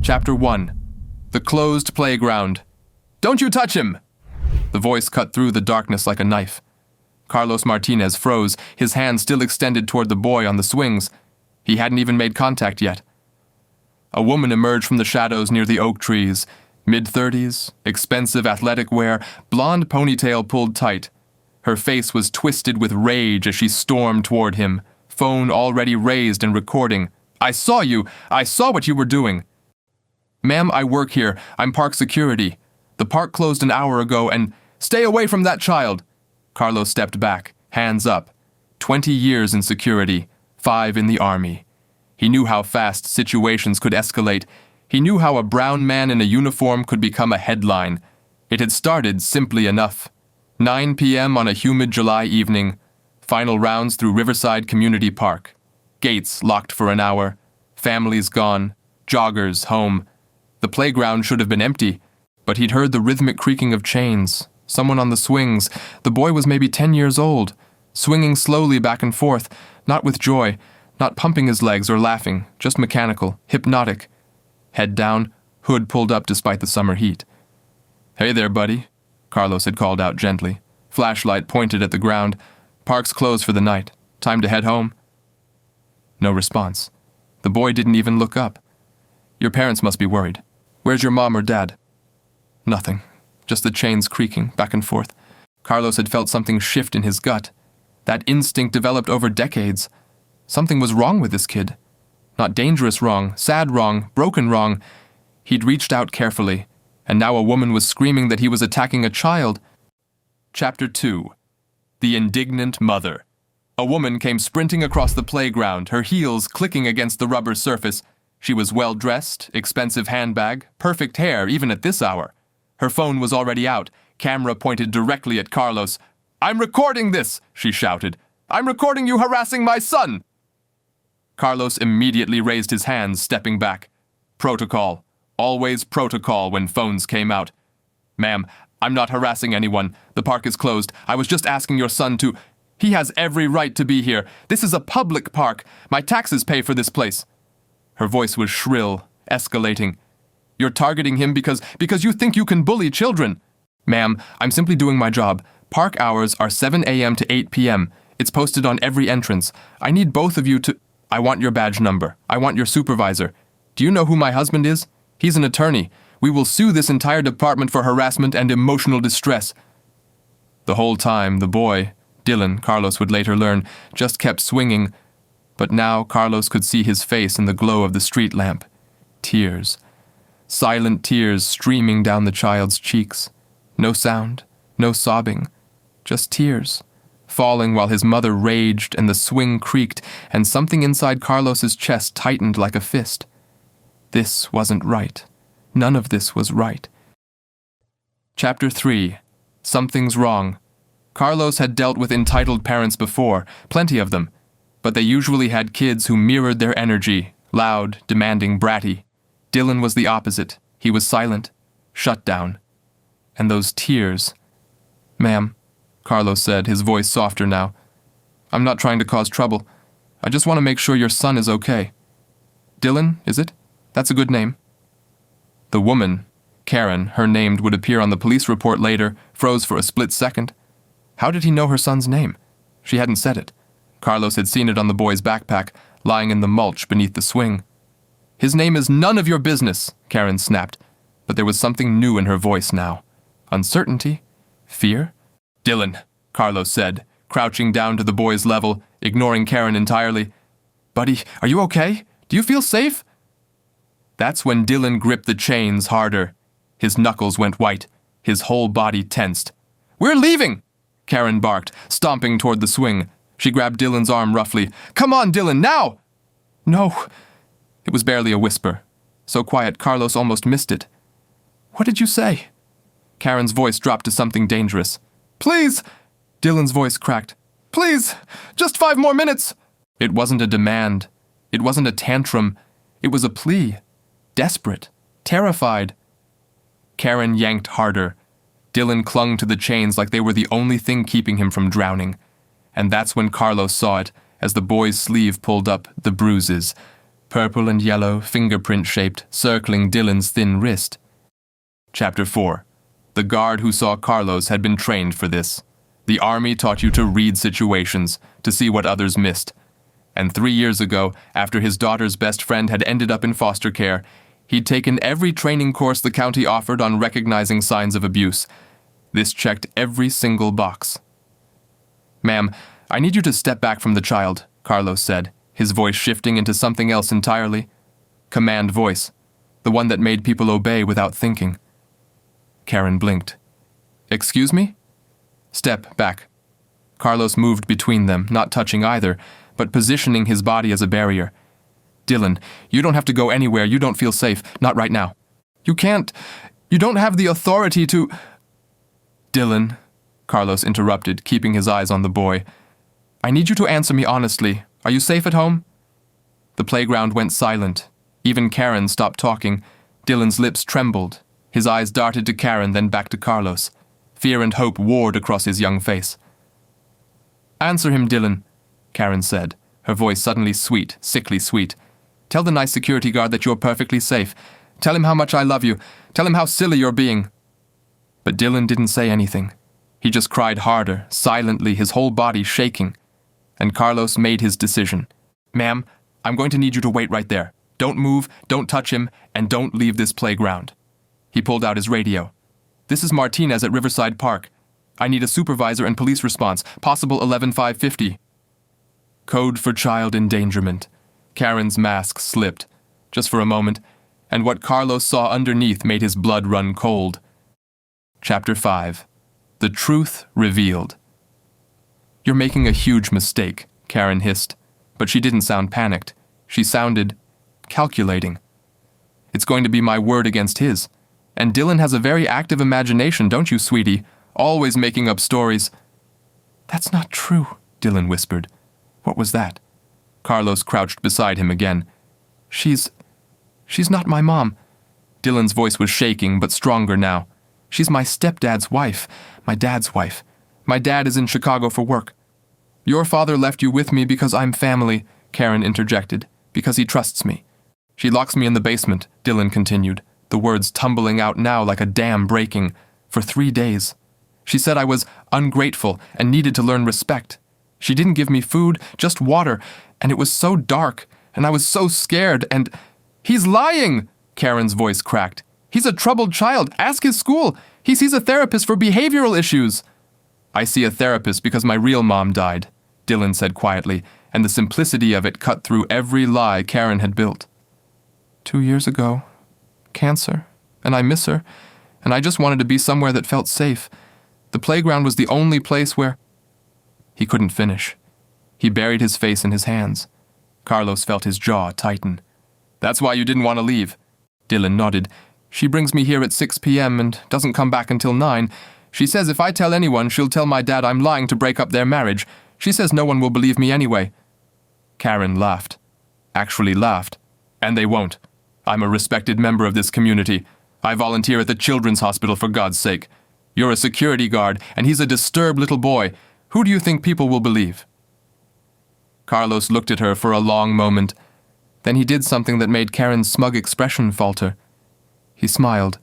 Chapter 1. The Closed Playground. "Don't you touch him!" The voice cut through the darkness like a knife. Carlos Martinez froze, his hand still extended toward the boy on the swings. He hadn't even made contact yet. A woman emerged from the shadows near the oak trees. Mid-30s, expensive athletic wear, blonde ponytail pulled tight. Her face was twisted with rage as she stormed toward him, phone already raised and recording. "I saw you! I saw what you were doing!" "Ma'am, I work here. I'm park security. The park closed an hour ago and—" "Stay away from that child!" Carlos stepped back, hands up. 20 years in security, 5 in the army. He knew how fast situations could escalate. He knew how a brown man in a uniform could become a headline. It had started simply enough. 9 p.m. on a humid July evening. Final rounds through Riverside Community Park. Gates locked for an hour. Families gone. Joggers home. The playground should have been empty, but he'd heard the rhythmic creaking of chains. Someone on the swings. The boy was maybe 10 years old, swinging slowly back and forth, not with joy, not pumping his legs or laughing, just mechanical, hypnotic. Head down, hood pulled up despite the summer heat. "Hey there, buddy," Carlos had called out gently. Flashlight pointed at the ground. "Park's closed for the night. Time to head home?" No response. The boy didn't even look up. "Your parents must be worried. Where's your mom or dad?" Nothing. Just the chains creaking back and forth. Carlos had felt something shift in his gut. That instinct developed over decades. Something was wrong with this kid. Not dangerous wrong, sad wrong, broken wrong. He'd reached out carefully, and now a woman was screaming that he was attacking a child. Chapter 2. The Indignant Mother. A woman came sprinting across the playground, her heels clicking against the rubber surface. She was well-dressed, expensive handbag, perfect hair even at this hour. Her phone was already out, camera pointed directly at Carlos. "I'm recording this!" she shouted. "I'm recording you harassing my son!" Carlos immediately raised his hands, stepping back. Protocol. Always protocol when phones came out. "Ma'am, I'm not harassing anyone. The park is closed. I was just asking your son to—" "He has every right to be here. This is a public park. My taxes pay for this place." Her voice was shrill, escalating. "You're targeting him because you think you can bully children." "Ma'am, I'm simply doing my job. Park hours are 7 a.m. to 8 p.m. It's posted on every entrance. I need both of you to—" "I want your badge number. I want your supervisor. Do you know who my husband is? He's an attorney. We will sue this entire department for harassment and emotional distress." The whole time, the boy, Dylan, Carlos would later learn, just kept swinging. But now Carlos could see his face in the glow of the street lamp. Tears. Silent tears streaming down the child's cheeks. No sound, no sobbing, just tears, falling while his mother raged and the swing creaked and something inside Carlos's chest tightened like a fist. This wasn't right. None of this was right. Chapter 3. Something's Wrong. Carlos had dealt with entitled parents before, plenty of them, but they usually had kids who mirrored their energy, loud, demanding, bratty. Dylan was the opposite. He was silent, shut down. And those tears. "Ma'am," Carlos said, his voice softer now. "I'm not trying to cause trouble. I just want to make sure your son is okay." "Dylan, is it? That's a good name." The woman, Karen, her name would appear on the police report later, froze for a split second. How did he know her son's name? She hadn't said it. Carlos had seen it on the boy's backpack, lying in the mulch beneath the swing. "His name is none of your business," Karen snapped, but there was something new in her voice now. Uncertainty? Fear? "Dylan," Carlos said, crouching down to the boy's level, ignoring Karen entirely. "Buddy, are you okay? Do you feel safe?" That's when Dylan gripped the chains harder. His knuckles went white, his whole body tensed. "We're leaving!" Karen barked, stomping toward the swing. She grabbed Dylan's arm roughly. "Come on, Dylan, now!" "No." It was barely a whisper. So quiet, Carlos almost missed it. "What did you say?" Karen's voice dropped to something dangerous. "Please!" Dylan's voice cracked. "Please! Just 5 more minutes!" It wasn't a demand. It wasn't a tantrum. It was a plea. Desperate. Terrified. Karen yanked harder. Dylan clung to the chains like they were the only thing keeping him from drowning. And that's when Carlos saw it, as the boy's sleeve pulled up, the bruises. purple and yellow, fingerprint-shaped, circling Dylan's thin wrist. Chapter 4. The guard who saw Carlos had been trained for this. The army taught you to read situations, to see what others missed. And 3 years ago, after his daughter's best friend had ended up in foster care, he'd taken every training course the county offered on recognizing signs of abuse. This checked every single box. "Ma'am, I need you to step back from the child," Carlos said, his voice shifting into something else entirely. Command voice, the one that made people obey without thinking. Karen blinked. "Excuse me?" "Step back." Carlos moved between them, not touching either, but positioning his body as a barrier. "Dylan, you don't have to go anywhere you don't feel safe, not right now. You don't have the authority to—" "Dylan," Carlos interrupted, keeping his eyes on the boy. "I need you to answer me honestly. Are you safe at home?" The playground went silent. Even Karen stopped talking. Dylan's lips trembled. His eyes darted to Karen, then back to Carlos. Fear and hope warred across his young face. "Answer him, Dylan," Karen said, her voice suddenly sweet, sickly sweet. "Tell the nice security guard that you're perfectly safe. Tell him how much I love you. Tell him how silly you're being." But Dylan didn't say anything. He just cried harder, silently, his whole body shaking. And Carlos made his decision. "Ma'am, I'm going to need you to wait right there. Don't move, don't touch him, and don't leave this playground." He pulled out his radio. "This is Martinez at Riverside Park. I need a supervisor and police response, possible 11-550. Code for child endangerment. Karen's mask slipped, just for a moment, and what Carlos saw underneath made his blood run cold. Chapter 5. The Truth Revealed. "You're making a huge mistake," Karen hissed, but she didn't sound panicked. She sounded calculating. "It's going to be my word against his. And Dylan has a very active imagination, don't you, sweetie? Always making up stories." "That's not true," Dylan whispered. "What was that?" Carlos crouched beside him again. She's not my mom." Dylan's voice was shaking, but stronger now. "She's my stepdad's wife, my dad's wife. My dad is in Chicago for work." "Your father left you with me because I'm family," Karen interjected, "because he trusts me. She locks me in the basement," Dylan continued, the words tumbling out now like a dam breaking, "for 3 days. She said I was ungrateful and needed to learn respect. She didn't give me food, just water, and it was so dark, and I was so scared, and—" "He's lying!" Karen's voice cracked. "He's a troubled child. Ask his school. He sees a therapist for behavioral issues." "I see a therapist because my real mom died," Dylan said quietly, and the simplicity of it cut through every lie Karen had built. 2 years ago. Cancer. And I miss her. And I just wanted to be somewhere that felt safe. The playground was the only place where—" He couldn't finish. He buried his face in his hands. Carlos felt his jaw tighten. "That's why you didn't want to leave." Dylan nodded. "She brings me here at 6 p.m. and doesn't come back until 9. She says if I tell anyone, she'll tell my dad I'm lying to break up their marriage. She says no one will believe me anyway." Karen laughed. Actually laughed. "And they won't. I'm a respected member of this community. I volunteer at the children's hospital, for God's sake. You're a security guard, and he's a disturbed little boy. Who do you think people will believe?" Carlos looked at her for a long moment. Then he did something that made Karen's smug expression falter. He smiled.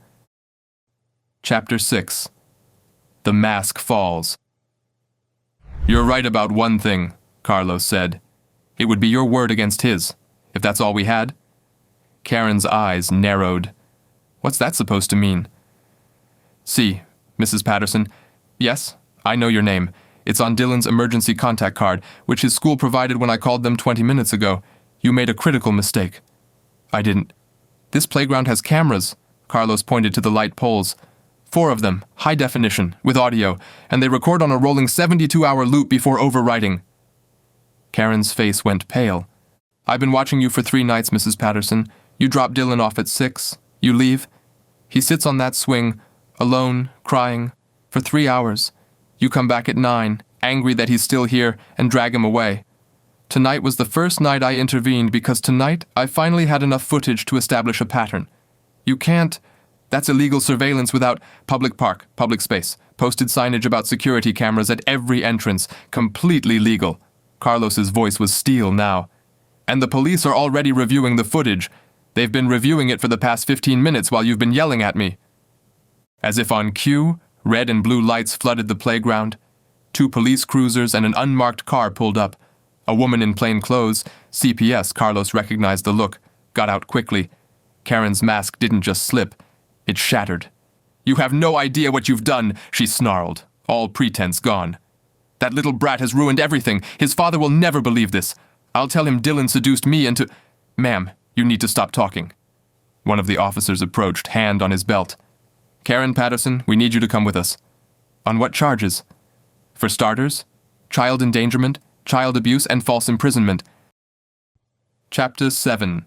Chapter 6. The Mask Falls. "You're right about one thing," Carlos said. "It would be your word against his, if that's all we had." Karen's eyes narrowed. "What's that supposed to mean?" "See, Mrs. Patterson. Yes, I know your name. It's on Dylan's emergency contact card, which his school provided when I called them 20 minutes ago. You made a critical mistake." "I didn't." "This playground has cameras." Carlos pointed to the light poles. 4 of them, high definition, with audio, and they record on a rolling 72-hour loop before overwriting. Karen's face went pale. "I've been watching you for 3 nights, Mrs. Patterson. You drop Dylan off at 6. You leave. He sits on that swing, alone, crying, for 3 hours. You come back at 9, angry that he's still here, and drag him away. Tonight was the first night I intervened because tonight I finally had enough footage to establish a pattern. You can't. That's illegal surveillance without public park, public space, posted signage about security cameras at every entrance, completely legal." Carlos's voice was steel now. And the police are already reviewing the footage. They've been reviewing it for the past 15 minutes while you've been yelling at me." As if on cue, red and blue lights flooded the playground. 2 police cruisers and an unmarked car pulled up. A woman in plain clothes, CPS, Carlos recognized the look, got out quickly. Karen's mask didn't just slip, it shattered. "You have no idea what you've done," she snarled, all pretense gone. "That little brat has ruined everything. His father will never believe this. I'll tell him Dylan seduced me into—" "Ma'am, you need to stop talking." One of the officers approached, hand on his belt. "Karen Patterson, we need you to come with us." "On what charges?" "For starters, child endangerment, child abuse, and false imprisonment." Chapter 7.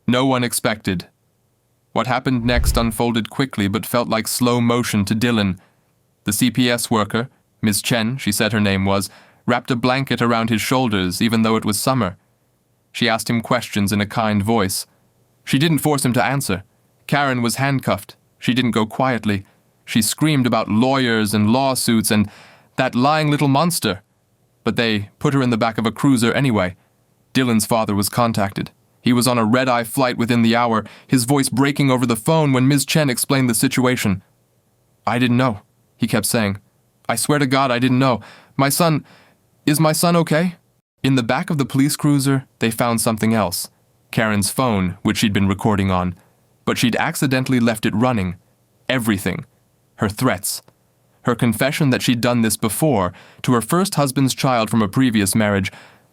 No one expected. What happened next unfolded quickly but felt like slow motion to Dylan. The CPS worker, Ms. Chen, she said her name was, wrapped a blanket around his shoulders even though it was summer. She asked him questions in a kind voice. She didn't force him to answer. Karen was handcuffed. She didn't go quietly. She screamed about lawyers and lawsuits and that lying little monster. But they put her in the back of a cruiser anyway. Dylan's father was contacted. He was on a red-eye flight within the hour, his voice breaking over the phone when Ms. Chen explained the situation. "I didn't know," he kept saying. "I swear to God I didn't know. Is my son okay?" In the back of the police cruiser, they found something else. Karen's phone, which she'd been recording on. But she'd accidentally left it running. Everything. Her threats. Her confession that she'd done this before, to her first husband's child from a previous marriage,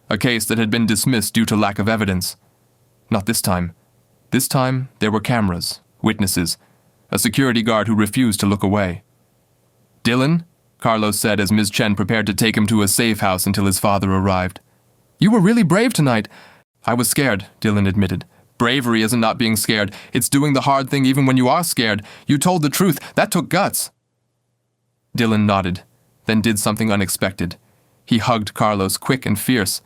a case that had been dismissed due to lack of evidence. Not this time. This time, there were cameras, witnesses, a security guard who refused to look away. "Dylan," Carlos said as Ms. Chen prepared to take him to a safe house until his father arrived. "You were really brave tonight." "I was scared," Dylan admitted. "Bravery isn't not being scared. It's doing the hard thing even when you are scared. You told the truth. That took guts." Dylan nodded, then did something unexpected. He hugged Carlos, quick and fierce.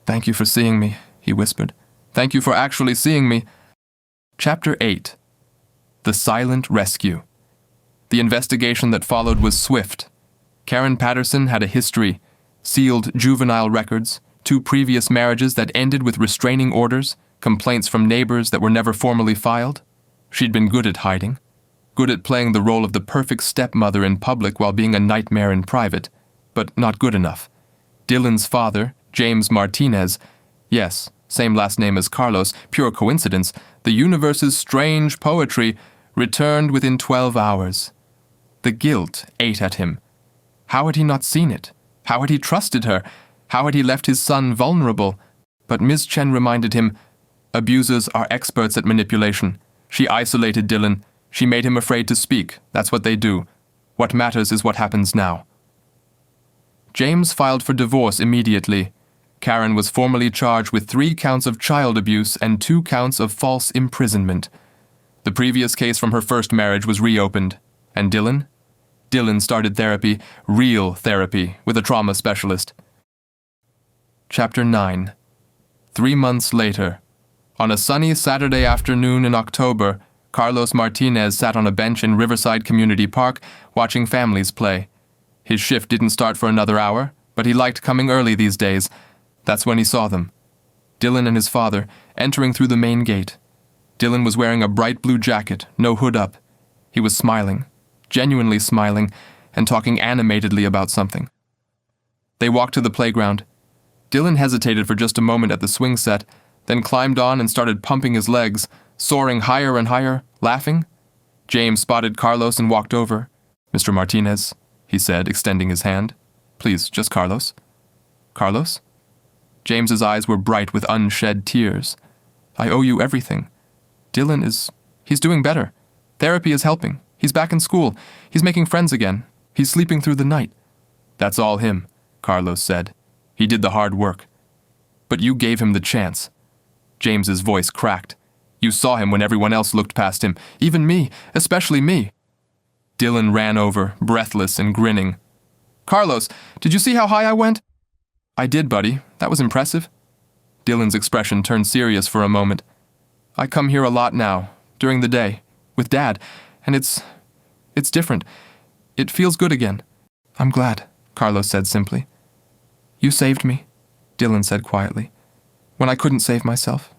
"Thank you for seeing me," he whispered. "Thank you for actually seeing me." Chapter 8. The Silent Rescue. The investigation that followed was swift. Karen Patterson had a history, sealed juvenile records, 2 previous marriages that ended with restraining orders, complaints from neighbors that were never formally filed. She'd been good at hiding, good at playing the role of the perfect stepmother in public while being a nightmare in private, but not good enough. Dylan's father, James Martinez, yes, same last name as Carlos, pure coincidence, the universe's strange poetry, returned within 12 hours. The guilt ate at him. How had he not seen it? How had he trusted her? How had he left his son vulnerable? But Ms. Chen reminded him, abusers are experts at manipulation. She isolated Dylan. She made him afraid to speak. That's what they do. What matters is what happens now. James filed for divorce immediately. Karen was formally charged with 3 counts of child abuse and 2 counts of false imprisonment. The previous case from her first marriage was reopened. And Dylan? Dylan started therapy, real therapy, with a trauma specialist. Chapter 9. 3 months later. On a sunny Saturday afternoon in October, Carlos Martinez sat on a bench in Riverside Community Park watching families play. His shift didn't start for another hour, but he liked coming early these days. That's when he saw them. Dylan and his father, entering through the main gate. Dylan was wearing a bright blue jacket, no hood up. He was smiling, genuinely smiling, and talking animatedly about something. They walked to the playground. Dylan hesitated for just a moment at the swing set, then climbed on and started pumping his legs, soaring higher and higher, laughing. James spotted Carlos and walked over. "Mr. Martinez," he said, extending his hand. "Please, just Carlos." "Carlos?" James's eyes were bright with unshed tears. "I owe you everything. He's doing better. Therapy is helping. He's back in school. He's making friends again. He's sleeping through the night." "That's all him," Carlos said. "He did the hard work. But you gave him the chance." James's voice cracked. "You saw him when everyone else looked past him. Even me, especially me." Dylan ran over, breathless and grinning. "Carlos, did you see how high I went?" "I did, buddy. That was impressive." Dylan's expression turned serious for a moment. "I come here a lot now, during the day, with Dad, and it's different. It feels good again." "I'm glad," Carlos said simply. "You saved me," Dylan said quietly. when I couldn't save myself.